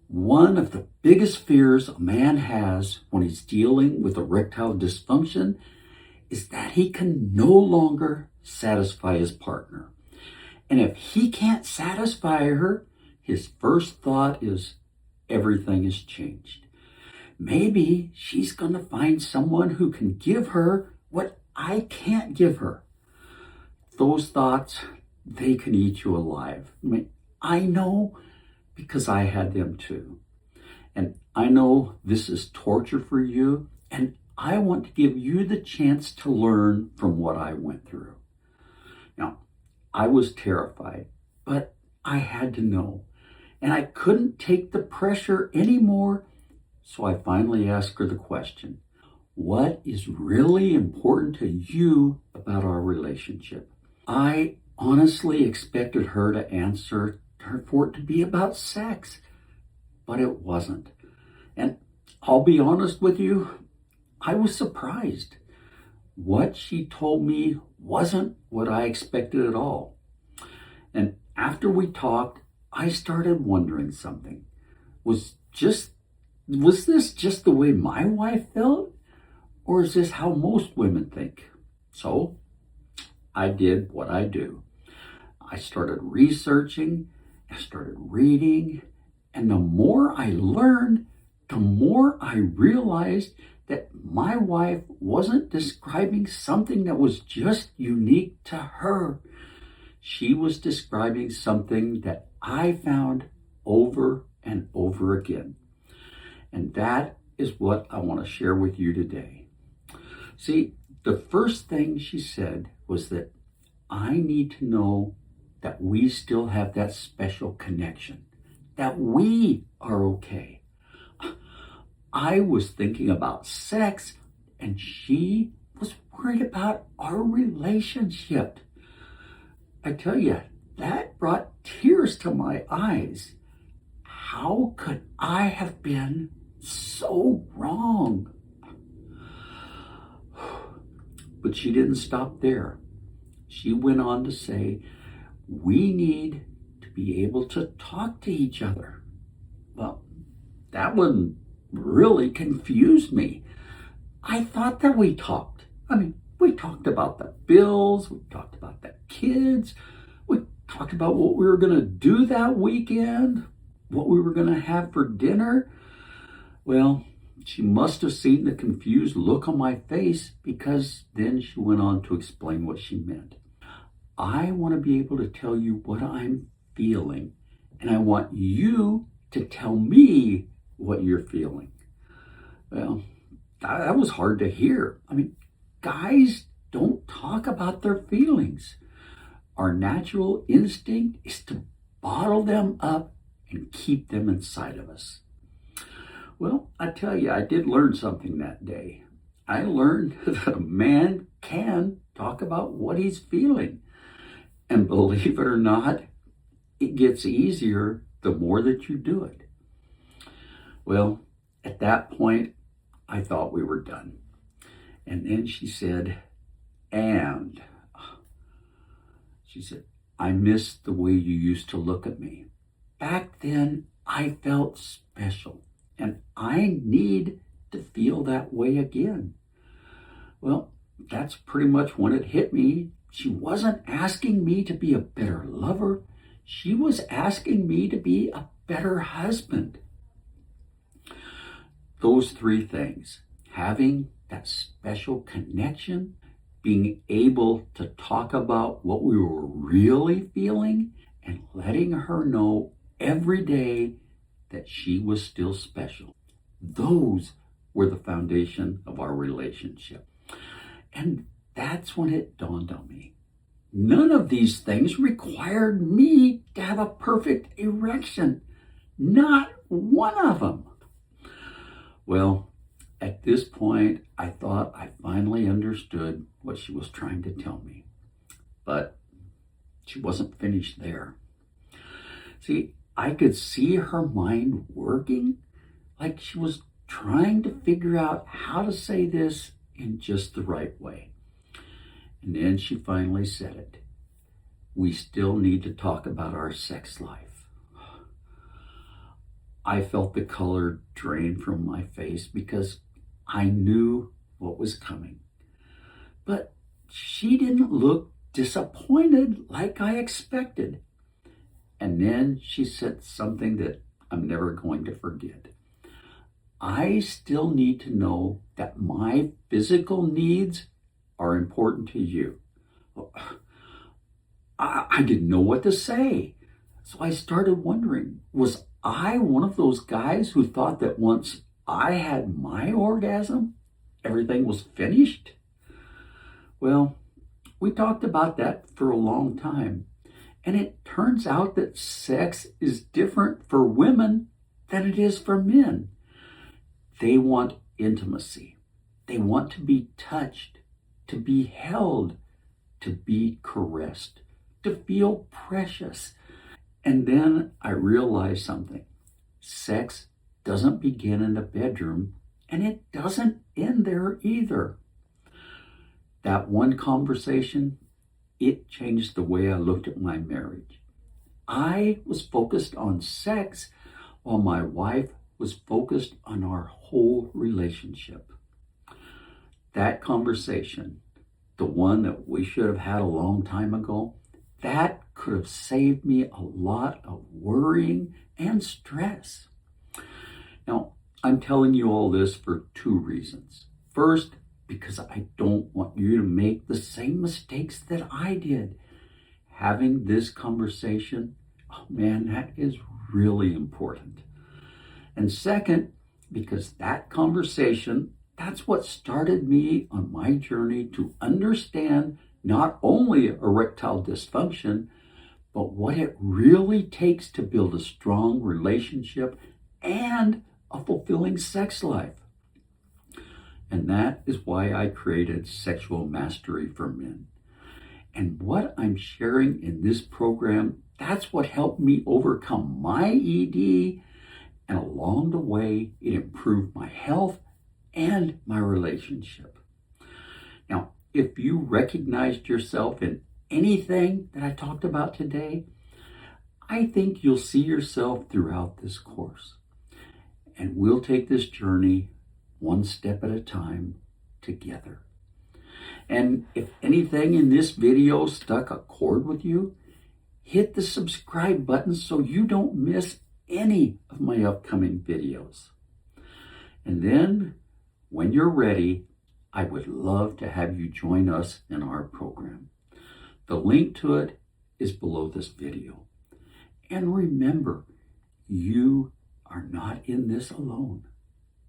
One of the biggest fears a man has when he's dealing with erectile dysfunction is that he can no longer satisfy his partner. And if he can't satisfy her, his first thought is everything has changed. Maybe she's going to find someone who can give her what I can't give her. Those thoughts, they can eat you alive. I know because I had them too. And I know this is torture for you, and I want to give you the chance to learn from what I went through. Now, I was terrified, but I had to know, and I couldn't take the pressure anymore, so I finally asked her the question, what is really important to you about our relationship? I honestly expected her to answer for it to be about sex, but it wasn't. And I'll be honest with you, I was surprised. What she told me wasn't what I expected at all. And after we talked, I started wondering something. Was this just the way my wife felt? Or is this how most women think? So I did what I do. I started researching, I started reading, and the more I learned, the more I realized that my wife wasn't describing something that was just unique to her. She was describing something that I found over and over again. And that is what I want to share with you today. See, the first thing she said was that I need to know that we still have that special connection, that we are okay. I was thinking about sex, and she was worried about our relationship. I tell you, that brought tears to my eyes. How could I have been so wrong? But she didn't stop there. She went on to say, we need to be able to talk to each other. Well, that one really confused me. I thought that we talked. We talked about the bills, we talked about the kids, we talked about what we were going to do that weekend, what we were going to have for dinner. Well, she must have seen the confused look on my face, because then she went on to explain what she meant. I want to be able to tell you what I'm feeling, and I want you to tell me what you're feeling. Well, that was hard to hear. Guys don't talk about their feelings. Our natural instinct is to bottle them up and keep them inside of us. Well, I tell you, I did learn something that day. I learned that a man can talk about what he's feeling. And believe it or not, it gets easier the more that you do it. Well, at that point, I thought we were done. And then she said, I miss the way you used to look at me. Back then, I felt special, and I need to feel that way again. Well, that's pretty much when it hit me. She wasn't asking me to be a better lover. She was asking me to be a better husband. Those three things, having that special connection, being able to talk about what we were really feeling, and letting her know every day that she was still special. Those were the foundation of our relationship. And that's when it dawned on me. None of these things required me to have a perfect erection. Not one of them. Well, at this point, I thought I finally understood what she was trying to tell me. But she wasn't finished there. See, I could see her mind working, like she was trying to figure out how to say this in just the right way. And then she finally said it. We still need to talk about our sex life. I felt the color drain from my face because I knew what was coming. But she didn't look disappointed like I expected. And then she said something that I'm never going to forget. I still need to know that my physical needs are important to you. I didn't know what to say. So I started wondering, was I one of those guys who thought that once I had my orgasm, everything was finished? Well, we talked about that for a long time. And it turns out that sex is different for women than it is for men. They want intimacy. They want to be touched, to be held, to be caressed, to feel precious. And then I realized something. Sex doesn't begin in the bedroom, and it doesn't end there either. That one conversation, it changed the way I looked at my marriage. I was focused on sex while my wife was focused on our whole relationship. That conversation, the one that we should have had a long time ago, that could have saved me a lot of worrying and stress. Now, I'm telling you all this for two reasons. First, because I don't want you to make the same mistakes that I did. Having this conversation, oh man, that is really important. And second, because that conversation, that's what started me on my journey to understand not only erectile dysfunction, but what it really takes to build a strong relationship and a fulfilling sex life. And that is why I created Sexual Mastery for Men. And what I'm sharing in this program, that's what helped me overcome my ED. And along the way, it improved my health and my relationship. Now, if you recognized yourself in anything that I talked about today, I think you'll see yourself throughout this course. And we'll take this journey one step at a time together. And if anything in this video struck a chord with you, hit the subscribe button so you don't miss any of my upcoming videos. And then, when you're ready, I would love to have you join us in our program. The link to it is below this video. And remember, you are not in this alone.